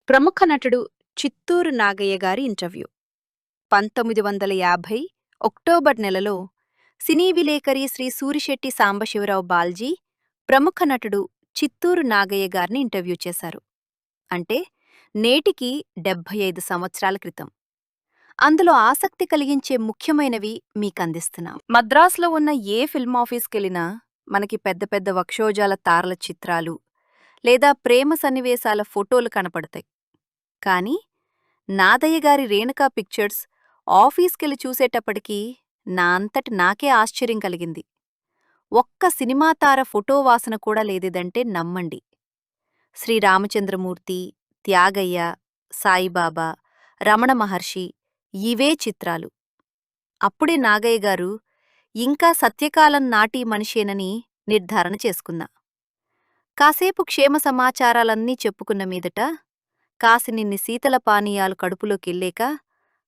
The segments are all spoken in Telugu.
ప్రముఖ నటుడు చిత్తూరు నాగయ్య గారి ఇంటర్వ్యూ 1950 అక్టోబర్ నెలలో సినీ విలేకరి శ్రీ సూరిశెట్టి సాంబశివరావు బాల్జీ ప్రముఖ నటుడు చిత్తూరు నాగయ్య గారిని ఇంటర్వ్యూ చేశారు. అంటే నేటికి 75 సంవత్సరాల క్రితం. అందులో ఆసక్తి కలిగించే ముఖ్యమైనవి మీకందిస్తున్నాం. మద్రాసులో ఉన్న ఏ ఫిల్మ్ ఆఫీస్కెళ్ళినా మనకి పెద్ద పెద్ద వక్షోజాల తారల చిత్రాలు లేదా ప్రేమ సన్నివేశాల ఫోటోలు కనపడతాయి. కాని నాదయ్య గారి రేణుకా పిక్చర్స్ ఆఫీస్కెళ్ళి చూసేటప్పటికీ నా అంతటి నాకే ఆశ్చర్యం కలిగింది. ఒక్క సినిమా తార ఫోటో వాసన కూడా లేదిదంటే నమ్మండి. శ్రీరామచంద్రమూర్తి, త్యాగయ్య, సాయిబాబా, రమణ మహర్షి ఇవే చిత్రాలు. అప్పుడే నాగయ్య గారు ఇంకా సత్యకాలం నాటి మనిషేనని నిర్ధారణ చేసుకున్నా. కాసేపు క్షేమ సమాచారాలన్నీ చెప్పుకున్న మీదట కాసినిన్ని శీతల పానీయాలు కడుపులోకెళ్ళాక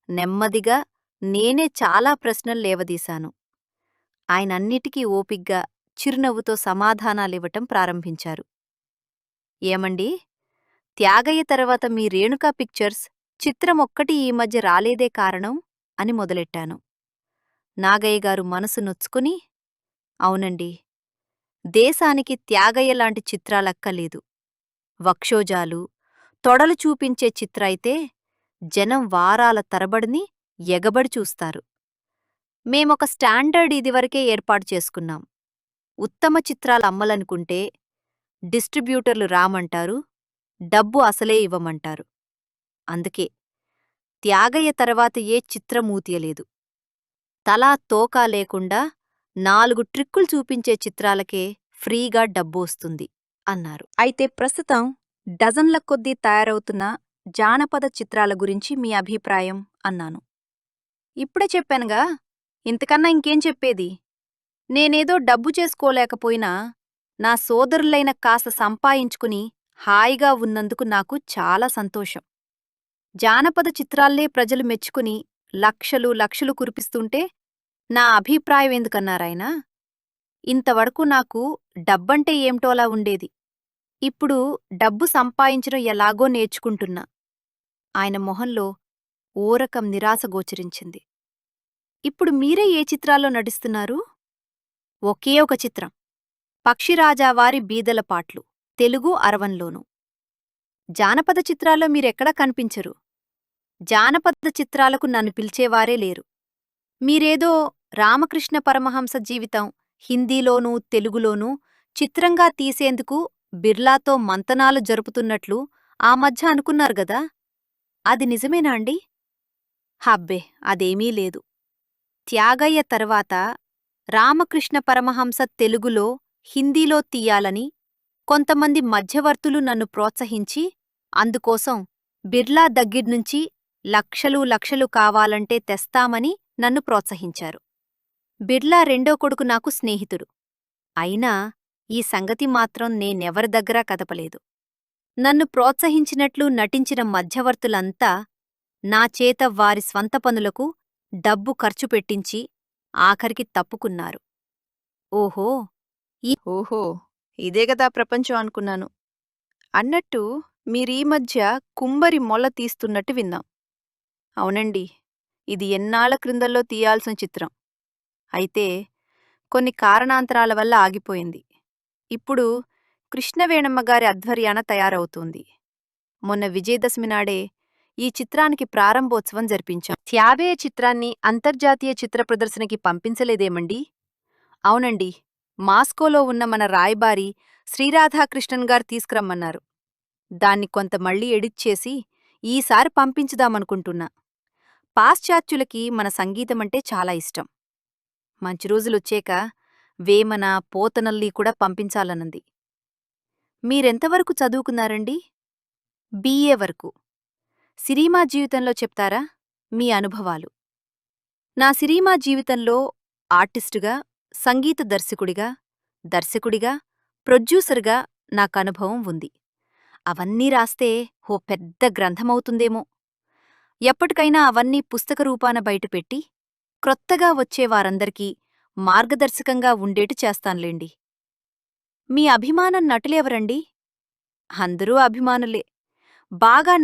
నెమ్మదిగా నేనే చాలా ప్రశ్నలు లేవదీశాను. ఆయనన్నిటికీ ఓపిగ్గా చిరునవ్వుతో సమాధానాలివ్వటం ప్రారంభించారు. ఏమండీ, త్యాగయ్య తర్వాత మీ రేణుకా పిక్చర్స్ చిత్రమొక్కటి ఈ మధ్య రాలేదే కారణం అని మొదలెట్టాను. నాగయ్య గారు మనసు నొచ్చుకుని, అవునండి, దేశానికి త్యాగయ్యలాంటి చిత్రాలక్కలేదు. వక్షోజాలు, తొడలు చూపించే చిత్రైతే జనం వారాల తరబడిని ఎగబడి చూస్తారు. మేమొక స్టాండర్డ్ ఇదివరకే ఏర్పాటు చేసుకున్నాం. ఉత్తమ చిత్రాలు అమ్మలనుకుంటే డిస్ట్రిబ్యూటర్లు రామంటారు, డబ్బు అసలే ఇవ్వమంటారు. అందుకే త్యాగయ్య తర్వాత ఏ చిత్రమూతియలేదు. తలా తోకా లేకుండా 4 ట్రిక్కులు చూపించే చిత్రాలకే ఫ్రీగా డబ్బు వస్తుంది అన్నారు. అయితే ప్రస్తుతం డజన్ల కొద్దీ తయారవుతున్న జానపద చిత్రాల గురించి మీ అభిప్రాయం అన్నాను. ఇప్పుడే చెప్పానుగా, ఇంతకన్నా ఇంకేం చెప్పేది? నేనేదో డబ్బు చేసుకోలేకపోయినా నా సోదరులైన కాస్త సంపాయించుకుని హాయిగా ఉన్నందుకు నాకు చాలా సంతోషం. జానపద చిత్రాల్లే ప్రజలు మెచ్చుకుని లక్షలు లక్షలు కురిపిస్తుంటే నా అభిప్రాయం ఎందుకన్నారాయన? ఇంతవరకు నాకు డబ్బంటే ఏమిటోలా ఉండేది. ఇప్పుడు డబ్బు సంపాదించడం ఎలాగో నేర్చుకుంటున్నా. ఆయన మొహంలో ఓరకం నిరాశ గోచరించింది. ఇప్పుడు మీరే ఏ చిత్రాల్లో నటిస్తున్నారు? ఒకే ఒక చిత్రం, పక్షిరాజావారి బీదల పాట్లు, తెలుగు 60లోనూ. జానపద చిత్రాల్లో మీరెక్కడా కనిపించరు. జానపద చిత్రాలకు నన్ను పిలిచేవారే లేరు. మీరేదో రామకృష్ణ పరమహంస జీవితం హిందీలోనూ తెలుగులోనూ చిత్రంగా తీసేందుకు బిర్లాతో మంతనాలు జరుపుతున్నట్లు ఆ మధ్య అనుకున్నారు గదా, అది నిజమేనా అండి? హబ్బే, అదేమీ లేదు. త్యాగయ్య తర్వాత రామకృష్ణ పరమహంస తెలుగులో హిందీలో తీయాలని కొంతమంది మధ్యవర్తులు నన్ను ప్రోత్సహించి, అందుకోసం బిర్లా దగ్గిర్నుంచి లక్షలు లక్షలు కావాలంటే తెస్తామని నన్ను ప్రోత్సహించారు. బిర్లా రెండో కొడుకు నాకు స్నేహితుడు. అయినా ఈ సంగతి మాత్రం నేనెవరి దగ్గరా కదపలేదు. నన్ను ప్రోత్సహించినట్లు నటించిన మధ్యవర్తులంతా నా చేత వారి స్వంత పనులకు డబ్బు ఖర్చు పెట్టించి ఆఖరికి తప్పుకున్నారు. ఓహో, ఇదే గదా ప్రపంచం అనుకున్నాను. అన్నట్టు మీరీ మధ్య కుంభరి మొల తీస్తున్నట్టు విన్నాం. అవునండి, ఇది ఎన్నాళ్ల క్రిందల్లో తీయాల్సిన చిత్రం. అయితే కొన్ని కారణాంతరాల వల్ల ఆగిపోయింది. ఇప్పుడు కృష్ణవేణమ్మగారి ఆధ్వర్యాన తయారవుతోంది. మొన్న విజయదశమి నాడే ఈ చిత్రానికి ప్రారంభోత్సవం జరిపించాం. త్యాగయ్య చిత్రాన్ని అంతర్జాతీయ చిత్ర ప్రదర్శనకి పంపించలేదేమండి? అవునండి, మాస్కోలో ఉన్న మన రాయబారి శ్రీరాధాకృష్ణన్ గారు తీసుకురమ్మన్నారు. దాన్ని కొంత మళ్ళీ ఎడిట్ చేసి ఈసారి పంపించుదామనుకుంటున్నా. పాశ్చాత్యులకి మన సంగీతమంటే చాలా ఇష్టం. మంచి రోజులొచ్చాక వేమన, పోతనల్లి కూడా పంపించాలనుంది. మీరెంతవరకు చదువుకున్నారండి? బిఏ వరకు. సినిమా జీవితంలో చెప్తారా మీ అనుభవాలు? నా సినిమా జీవితంలో ఆర్టిస్టుగా, సంగీత దర్శకుడిగా, ప్రొడ్యూసర్గా నాకనుభవం ఉంది. అవన్నీ రాస్తే ఓ పెద్ద గ్రంథమవుతుందేమో. ఎప్పటికైనా అవన్నీ పుస్తక రూపాన బయటపెట్టి క్రొత్తగా వచ్చేవారందరికీ మార్గదర్శకంగా ఉండేటు చేస్తాన్లేండి. మీ అభిమానం నటులెవరండి? అందరూ అభిమానులే. బాగా